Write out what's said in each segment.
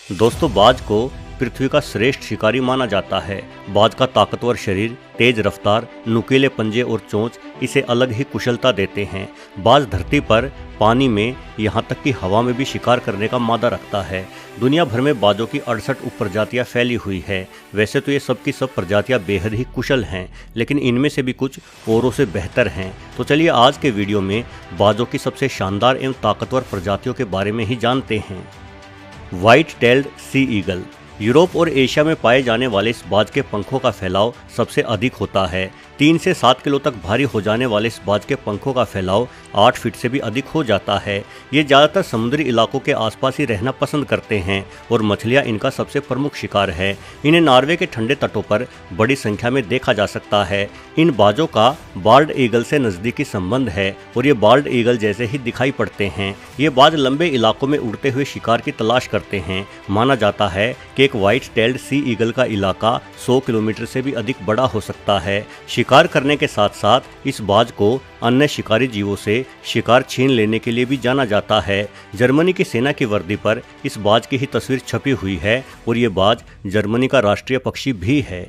दोस्तों, बाज को पृथ्वी का श्रेष्ठ शिकारी माना जाता है। बाज का ताकतवर शरीर, तेज रफ्तार, नुकीले पंजे और चोंच इसे अलग ही कुशलता देते हैं। बाज धरती पर, पानी में, यहाँ तक कि हवा में भी शिकार करने का मादा रखता है। दुनिया भर में बाजों की 68 उपप्रजातियां फैली हुई है। वैसे तो ये सब की सब प्रजातियां बेहद ही कुशल हैं, लेकिन इनमें से भी कुछ औरों से बेहतर हैं। तो चलिए आज के वीडियो में बाजों की सबसे शानदार एवं ताकतवर प्रजातियों के बारे में ही जानते हैं। व्हाइट टेल्ड सी ईगल। यूरोप और एशिया में पाए जाने वाले इस बाज के पंखों का फैलाव सबसे अधिक होता है। 3 से 7 किलो तक भारी हो जाने वाले इस बाज के पंखों का फैलाव 8 फीट से भी अधिक हो जाता है। ये ज़्यादातर समुद्री इलाकों के आसपास ही रहना पसंद करते हैं और मछलियाँ इनका सबसे प्रमुख शिकार है। इन्हें नॉर्वे के ठंडे तटों पर बड़ी संख्या में देखा जा सकता है। इन बाजों का बाल्ड ईगल से नज़दीकी संबंध है और ये बाल्ड ईगल जैसे ही दिखाई पड़ते हैं। ये बाज लंबे इलाकों में उड़ते हुए शिकार की तलाश करते हैं। माना जाता है कि एक व्हाइट टेल्ड सी ईगल का इलाका 100 किलोमीटर से भी अधिक बड़ा हो सकता है। शिकार करने के साथ साथ इस बाज को अन्य शिकारी जीवों से शिकार छीन लेने के लिए भी जाना जाता है। जर्मनी की सेना की वर्दी पर इस बाज की ही तस्वीर छपी हुई है और ये बाज जर्मनी का राष्ट्रीय पक्षी भी है।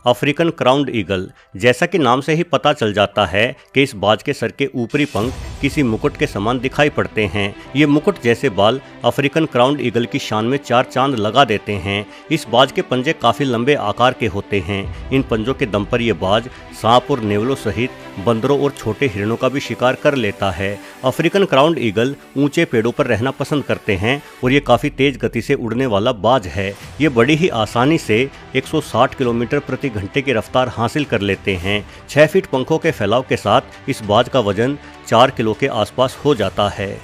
African crowned eagle. जैसा कि नाम से ही पता चल जाता है कि इस बाज के सर के ऊपरी पंख किसी मुकुट के समान दिखाई पड़ते हैं। ये मुकुट जैसे बाल अफ्रीकन क्राउन्ड ईगल की शान में 4 चांद लगा देते हैं। इस बाज के पंजे काफ़ी लंबे आकार के होते हैं। इन पंजों के दम पर यह बाज सांप और नेवलों सहित बंदरों और छोटे हिरणों का भी शिकार कर लेता है। अफ्रीकन क्राउन्ड ईगल ऊंचे पेड़ों पर रहना पसंद करते हैं और ये काफ़ी तेज गति से उड़ने वाला बाज है। ये बड़ी ही आसानी से 160 किलोमीटर प्रति घंटे की रफ्तार हासिल कर लेते हैं। 6 फीट पंखों के फैलाव के साथ इस बाज का वजन 4 किलो के आसपास हो जाता है।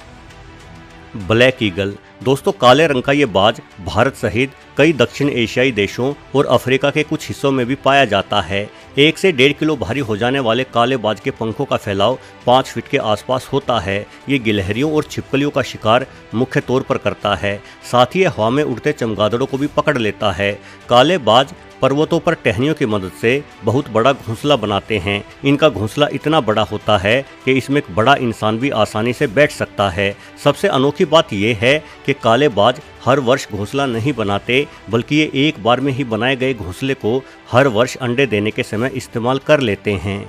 Black eagle. दोस्तों, काले रंग का ये बाज भारत सहित कई दक्षिण एशियाई देशों और अफ्रीका के कुछ हिस्सों में भी पाया जाता है। 1 से 1.5 किलो भारी हो जाने वाले काले बाज के पंखों का फैलाव 5 फीट के आसपास होता है। ये गिलहरियों और छिपकलियों का शिकार मुख्य तौर पर करता है। साथ ही हवा में उड़ते चमगादड़ों को भी पकड़ लेता है। काले बाज पर्वतों पर टहनियों की मदद से बहुत बड़ा घोंसला बनाते हैं। इनका घोंसला इतना बड़ा होता है कि इसमें एक बड़ा इंसान भी आसानी से बैठ सकता है। सबसे अनोखी बात यह है कि काले बाज हर वर्ष घोंसला नहीं बनाते, बल्कि ये एक बार में ही बनाए गए घोंसले को हर वर्ष अंडे देने के समय इस्तेमाल कर लेते हैं।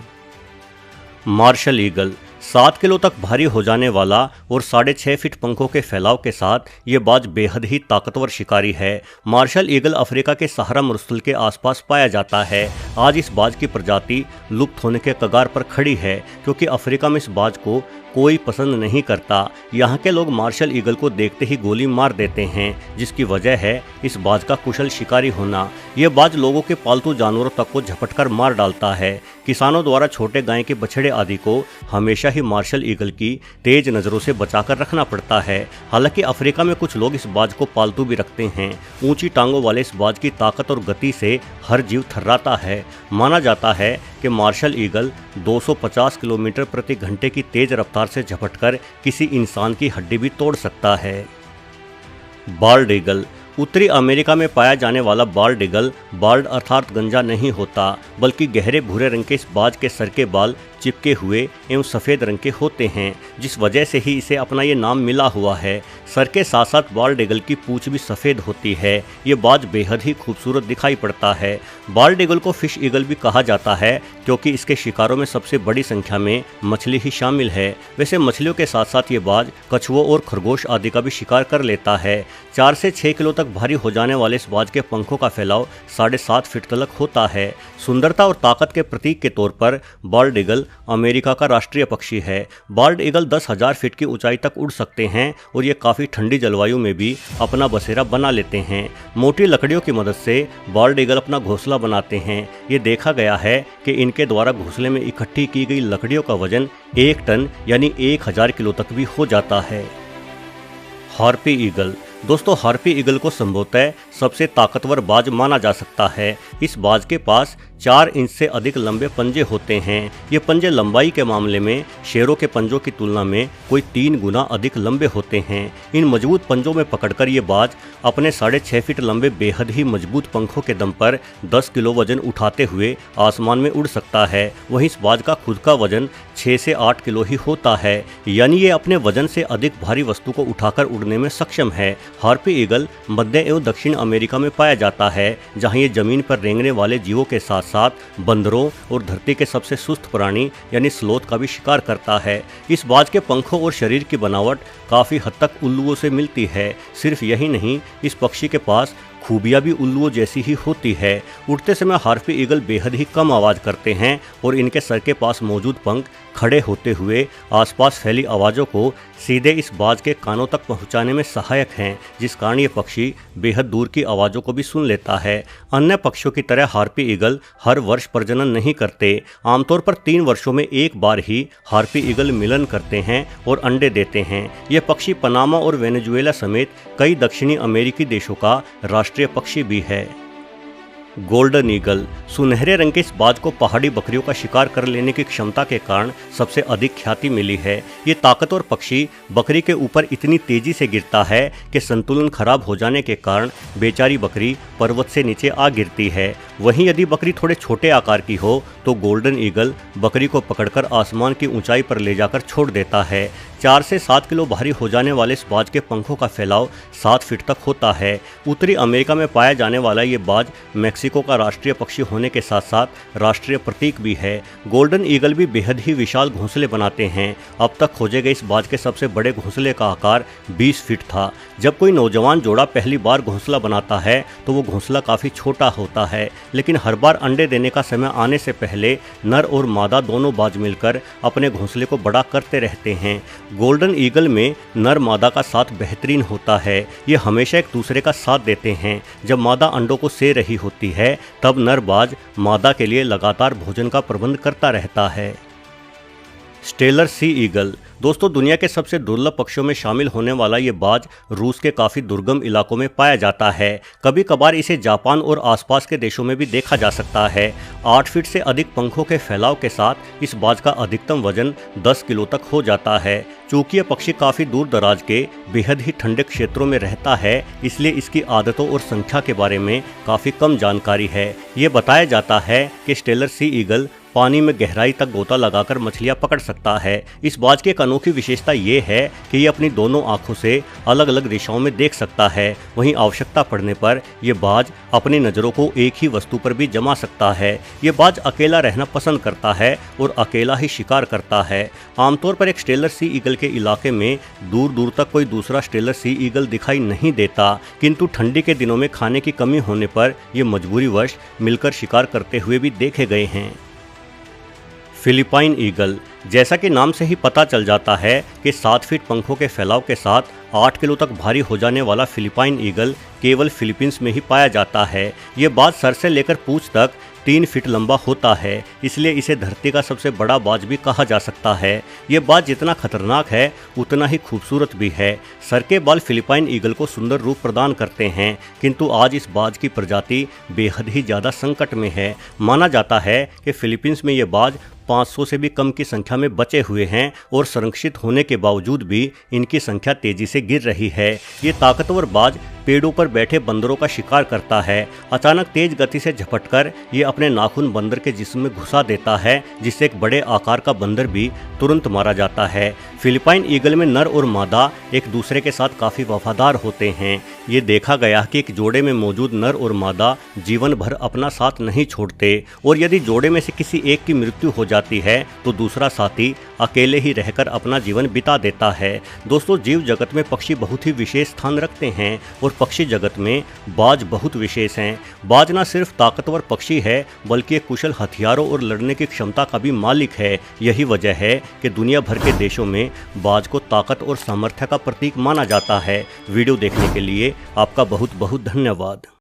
Martial eagle. 7 किलो तक भारी हो जाने वाला और 6.5 फीट पंखों के फैलाव के साथ ये बाज बेहद ही ताकतवर शिकारी है। मार्शल ईगल अफ्रीका के सहारा मरुस्थल के आसपास पाया जाता है। आज इस बाज की प्रजाति लुप्त होने के कगार पर खड़ी है, क्योंकि अफ्रीका में इस बाज को कोई पसंद नहीं करता। यहाँ के लोग मार्शल ईगल को देखते ही गोली मार देते हैं, जिसकी वजह है इस बाज का कुशल शिकारी होना। यह बाज लोगों के पालतू जानवरों तक को झपटकर मार डालता है। किसानों द्वारा छोटे गाय के बछड़े आदि को हमेशा ही मार्शल ईगल की तेज नज़रों से बचाकर रखना पड़ता है। हालांकि अफ्रीका में कुछ लोग इस बाज को पालतू भी रखते हैं। ऊंची टांगों वाले इस बाज की ताकत और गति से हर जीव थर्राता है। माना जाता है कि मार्शल ईगल 250 किलोमीटर प्रति घंटे की तेज रफ्तार से झपटकर किसी इंसान की हड्डी भी तोड़ सकता है। Bald eagle. उत्तरी अमेरिका में पाया जाने वाला बाल्ड ईगल बाल्ड अर्थात गंजा नहीं होता, बल्कि गहरे भूरे रंग के इस बाज के सर के बाल चिपके हुए एवं सफ़ेद रंग के होते हैं, जिस वजह से ही इसे अपना ये नाम मिला हुआ है। सर के साथ साथ बाल्ड ईगल की पूंछ भी सफ़ेद होती है। ये बाज बेहद ही खूबसूरत दिखाई पड़ता है। बाल्ड ईगल को फिश ईगल भी कहा जाता है, क्योंकि इसके शिकारों में सबसे बड़ी संख्या में मछली ही शामिल है। वैसे मछलियों के साथ साथ ये बाज कछुओं और खरगोश आदि का भी शिकार कर लेता है। 4 से 6 किलो तक भारी हो जाने वाले इस बाज के पंखों का फैलाव 7.5 फीट तक होता है। सुंदरता और ताकत के प्रतीक के तौर पर बाल्ड ईगल अमेरिका का राष्ट्रीय पक्षी है। बाल्ड ईगल 10,000 फीट की ऊंचाई तक उड़ सकते हैं और ये काफ़ी ठंडी जलवायु में भी अपना बसेरा बना लेते हैं। मोटी लकड़ियों की मदद से बाल्ड ईगल अपना घोंसला बनाते हैं। ये देखा गया है कि इनके द्वारा घोंसले में इकट्ठी की गई लकड़ियों का वजन 1 टन यानी 1000 किलो तक भी हो जाता है। Harpy eagle. दोस्तों, हार्पी ईगल को संभवतः सबसे ताकतवर बाज माना जा सकता है। इस बाज के पास 4 इंच से अधिक लंबे पंजे होते हैं। ये पंजे लंबाई के मामले में शेरों के पंजों की तुलना में कोई 3 गुना अधिक लंबे होते हैं। इन मजबूत पंजों में पकड़कर ये बाज अपने 6.5 फीट लंबे बेहद ही मजबूत पंखों के दम पर 10 किलो वजन उठाते हुए आसमान में उड़ सकता है। वहीं इस बाज का खुद का वजन 6 से 8 किलो ही होता है, यानी ये अपने वजन से अधिक भारी वस्तु को उठाकर उड़ने में सक्षम है। हार्पी ईगल मध्य एवं दक्षिण अमेरिका में पाया जाता है, जहां ये जमीन पर रेंगने वाले जीवों के साथ साथ बंदरों और धरती के सबसे सुस्त प्राणी यानी स्लोथ का भी शिकार करता है। इस बाज के पंखों और शरीर की बनावट काफी हद तक उल्लुओं से मिलती है। सिर्फ यही नहीं, इस पक्षी के पास खूबियां भी उल्लुओं जैसी ही होती है। उड़ते समय हार्पी ईगल बेहद ही कम आवाज़ करते हैं और इनके सर के पास मौजूद पंख खड़े होते हुए आसपास फैली आवाज़ों को सीधे इस बाज के कानों तक पहुंचाने में सहायक हैं, जिस कारण ये पक्षी बेहद दूर की आवाज़ों को भी सुन लेता है। अन्य पक्षियों की तरह हार्पी ईगल हर वर्ष प्रजनन नहीं करते। आमतौर पर 3 वर्षों में एक बार ही हार्पी ईगल मिलन करते हैं और अंडे देते हैं। ये पक्षी पनामा और वेनेजुएला समेत कई दक्षिणी अमेरिकी देशों का राष्ट्रीय पक्षी भी है। गोल्डन ईगल सुनहरे रंग के इस बाज को पहाड़ी बकरियों का शिकार कर लेने की क्षमता के कारण सबसे अधिक ख्याति मिली है। ये ताकतवर पक्षी बकरी के ऊपर इतनी तेजी से गिरता है कि संतुलन खराब हो जाने के कारण बेचारी बकरी पर्वत से नीचे आ गिरती है। वहीं यदि बकरी थोड़े छोटे आकार की हो तो गोल्डन ईगल बकरी को पकड़कर आसमान की ऊंचाई पर ले जाकर छोड़ देता है। 4 से 7 किलो भारी हो जाने वाले इस बाज के पंखों का फैलाव 7 फीट तक होता है। उत्तरी अमेरिका में पाया जाने वाला ये बाज मेक्सिको का राष्ट्रीय पक्षी होने के साथ साथ राष्ट्रीय प्रतीक भी है। गोल्डन ईगल भी बेहद ही विशाल घोंसले बनाते हैं। अब तक खोजे गए इस बाज के सबसे बड़े घोंसले का आकार 20 फीट था। जब कोई नौजवान जोड़ा पहली बार घोंसला बनाता है तो वो घोंसला काफ़ी छोटा होता है, लेकिन हर बार अंडे देने का समय आने से पहले नर और मादा दोनों बाज मिलकर अपने घोंसले को बड़ा करते रहते हैं। गोल्डन ईगल में नर मादा का साथ बेहतरीन होता है। ये हमेशा एक दूसरे का साथ देते हैं। जब मादा अंडों को से रही होती है तब नर बाज मादा के लिए लगातार भोजन का प्रबंध करता रहता है। स्टेलर सी ईगल दोस्तों, दुनिया के सबसे दुर्लभ पक्षियों में शामिल होने वाला ये बाज रूस के काफ़ी दुर्गम इलाकों में पाया जाता है। कभी कभार इसे जापान और आसपास के देशों में भी देखा जा सकता है। 8 फीट से अधिक पंखों के फैलाव के साथ इस बाज का अधिकतम वजन 10 किलो तक हो जाता है। चूंकि यह पक्षी काफ़ी दूर दराज के बेहद ही ठंडे क्षेत्रों में रहता है, इसलिए इसकी आदतों और संख्या के बारे में काफ़ी कम जानकारी है। ये बताया जाता है कि स्टेलर सी ईगल पानी में गहराई तक गोता लगाकर मछलियां पकड़ सकता है। इस बाज की एक अनोखी विशेषता ये है कि ये अपनी दोनों आंखों से अलग अलग दिशाओं में देख सकता है। वहीं आवश्यकता पड़ने पर यह बाज अपनी नज़रों को एक ही वस्तु पर भी जमा सकता है। ये बाज अकेला रहना पसंद करता है और अकेला ही शिकार करता है। आमतौर पर एक स्टेलर सी ईगल के इलाके में दूर दूर तक कोई दूसरा स्टेलर सी ईगल दिखाई नहीं देता, किंतु ठंडी के दिनों में खाने की कमी होने पर ये मजबूरीवश मिलकर शिकार करते हुए भी देखे गए हैं। फिलिपाइन ईगल, जैसा कि नाम से ही पता चल जाता है कि 7 फीट पंखों के फैलाव के साथ 8 किलो तक भारी हो जाने वाला फिलिपाइन ईगल केवल फिलीपींस में ही पाया जाता है। ये बाज सर से लेकर पूंछ तक 3 फीट लंबा होता है, इसलिए इसे धरती का सबसे बड़ा बाज भी कहा जा सकता है। ये बाज जितना खतरनाक है उतना ही खूबसूरत भी है। सर के बाल फिलिपाइन ईगल को सुंदर रूप प्रदान करते हैं, किंतु आज इस बाज की प्रजाति बेहद ही ज़्यादा संकट में है। माना जाता है कि फिलीपींस में ये बाज 500 से भी कम की संख्या में बचे हुए हैं और संरक्षित होने के बावजूद भी इनकी संख्या तेजी से गिर रही है। ये ताकतवर बाज पेड़ों पर बैठे बंदरों का शिकार करता है। अचानक तेज गति से झपटकर ये अपने नाखून बंदर के जिस्म में घुसा देता है, जिससे एक बड़े आकार का बंदर भी तुरंत मारा जाता है। फिलिपाइन ईगल में नर और मादा एक दूसरे के साथ काफ़ी वफादार होते हैं। ये देखा गया कि एक जोड़े में मौजूद नर और मादा जीवन भर अपना साथ नहीं छोड़ते और यदि जोड़े में से किसी एक की मृत्यु हो जाती है तो दूसरा साथी अकेले ही रहकर अपना जीवन बिता देता है। दोस्तों, जीव जगत में पक्षी बहुत ही विशेष स्थान रखते हैं और पक्षी जगत में बाज बहुत विशेष हैं। बाज न सिर्फ ताकतवर पक्षी है बल्कि एक कुशल हथियारों और लड़ने की क्षमता का भी मालिक है। यही वजह है कि दुनिया भर के देशों में बाज को ताकत और सामर्थ्य का प्रतीक माना जाता है। वीडियो देखने के लिए आपका बहुत बहुत धन्यवाद।